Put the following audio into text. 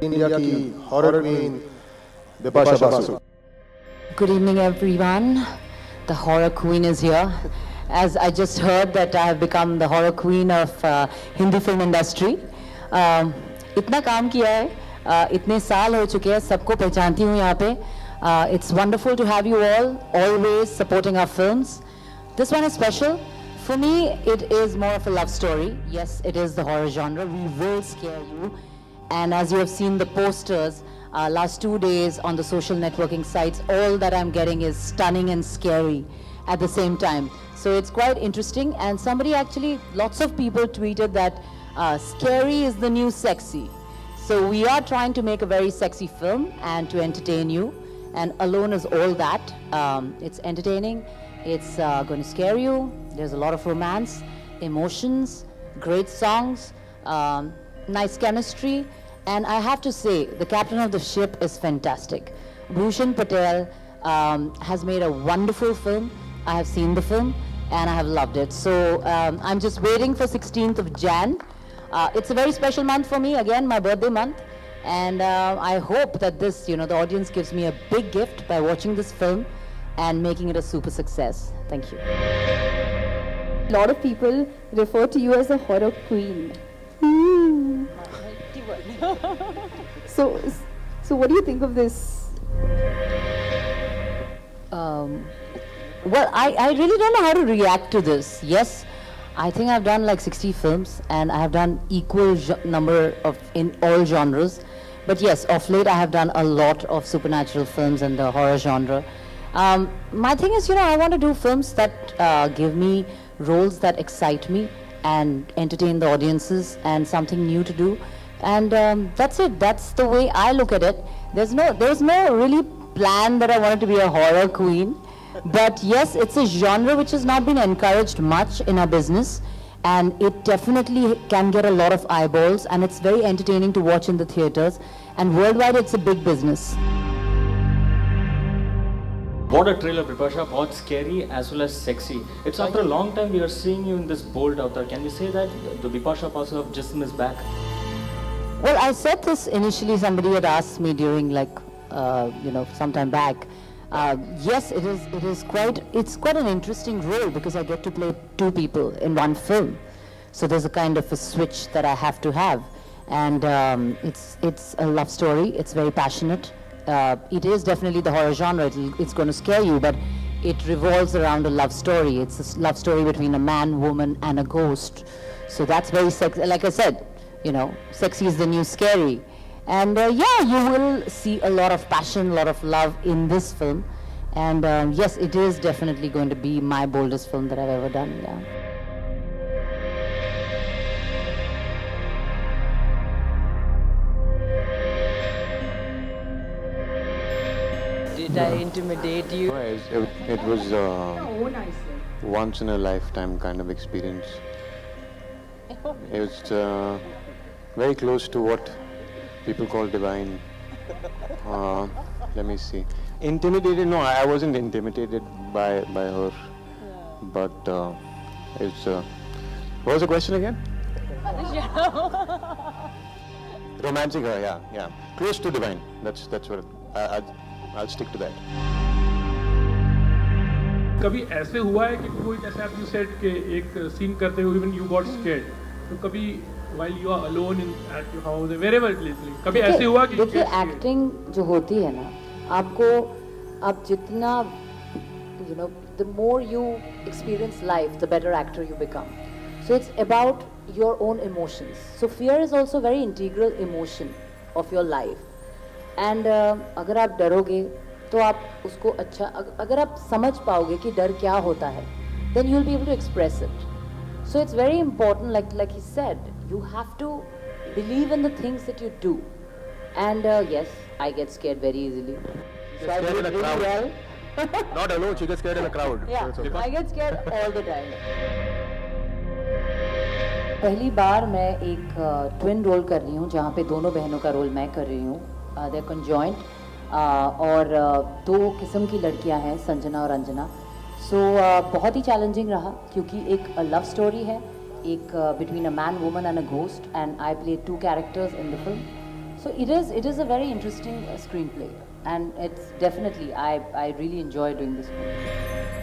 India की horror queen Bipasha Basu. Good evening, everyone. The horror queen is here. As I just heard that I have become the horror queen of Hindi film industry. इतना काम किया है, इतने साल हो चुके हैं, सबको पहचानती हूँ यहाँ पे. It's wonderful to have you all always supporting our films. This one is special. For me, it is more of a love story. Yes, it is the horror genre. We will scare you. And as you have seen the posters, last 2 days on the social networking sites, all that I'm getting is stunning and scary at the same time. So it's quite interesting. And somebody actually, lots of people tweeted that scary is the new sexy. So we are trying to make a very sexy film and to entertain you. And Alone is all that. It's entertaining. It's going to scare you. There's a lot of romance, emotions, great songs, nice chemistry. And I have to say, the captain of the ship is fantastic. Bhushan Patel has made a wonderful film. I have seen the film and I have loved it. So I'm just waiting for 16th of Jan. It's a very special month for me, again, my birthday month. And I hope that this, the audience gives me a big gift by watching this film and making it a super success. Thank you. A lot of people refer to you as a horror queen. So what do you think of this? Well, I really don't know how to react to this. Yes, I think I've done like 60 films and I have done equal number of in all genres. But yes, of late I have done a lot of supernatural films in the horror genre. My thing is, I want to do films that give me roles that excite me and entertain the audiences and something new to do. And that's it. That's the way I look at it. There's no really plan that I wanted to be a horror queen. But yes, it's a genre which has not been encouraged much in our business. And it definitely can get a lot of eyeballs. And it's very entertaining to watch in the theaters. And worldwide, it's a big business. What a trailer, Bipasha. Both scary as well as sexy. It's after a long time we are seeing you in this bold avatar. Can we say that the Bipasha Basu of Jism is back? Well, I said this initially. Somebody had asked me during some time back. Yes, it's quite an interesting role because I get to play two people in one film. So there's a kind of a switch that I have to have. And it's a love story. It's very passionate. It is definitely the horror genre. It's going to scare you, but it revolves around a love story. It's a love story between a man, woman, and a ghost. So that's very sexy. Like I said, sexy is the new scary. And yeah, you will see a lot of passion, a lot of love in this film. And yes, it is definitely going to be my boldest film that I've ever done. Yeah. Did I intimidate you? It was once in a lifetime kind of experience. It was very close to what people call divine. Let me see. Intimidated? No, I wasn't intimidated by her. But what was the question again? Romantic her, yeah. Close to divine. That's what I'll stick to that. कभी ऐसे हुआ है कि कोई जैसे आप you said कि एक सीन करते हुए even you got scared, तो कभी while you are alone at your house wherever it is, कभी ऐसे हुआ कि देखिए एक्टिंग जो होती है ना, आपको आप जितना the more you experience life, the better actor you become. So it's about your own emotions. So fear is also very integral emotion of your life. And अगर आप डरोगे तो आप उसको अगर आप समझ पाओगे कि डर क्या होता है, then you'll be able to express it. So it's very important, like he said, you have to believe in the things that you do. And yes, I get scared very easily. So I do it really well. Not alone, she gets scared in a crowd. Yeah, so I get scared all the time. पहली बार मैं एक twin role कर रही हूँ जहाँ पे दोनों बहनों का रोल मैं कर रही हूँ. They're conjoined. और दो किस्म की लड़कियां हैं, संजना और अंजना. सो बहुत ही चैलेंजिंग रहा क्योंकि एक लव स्टोरी है, एक between a man, woman and a ghost, and I play 2 characters in the film. So it is a very interesting screenplay, and it's definitely I really enjoy doing this movie.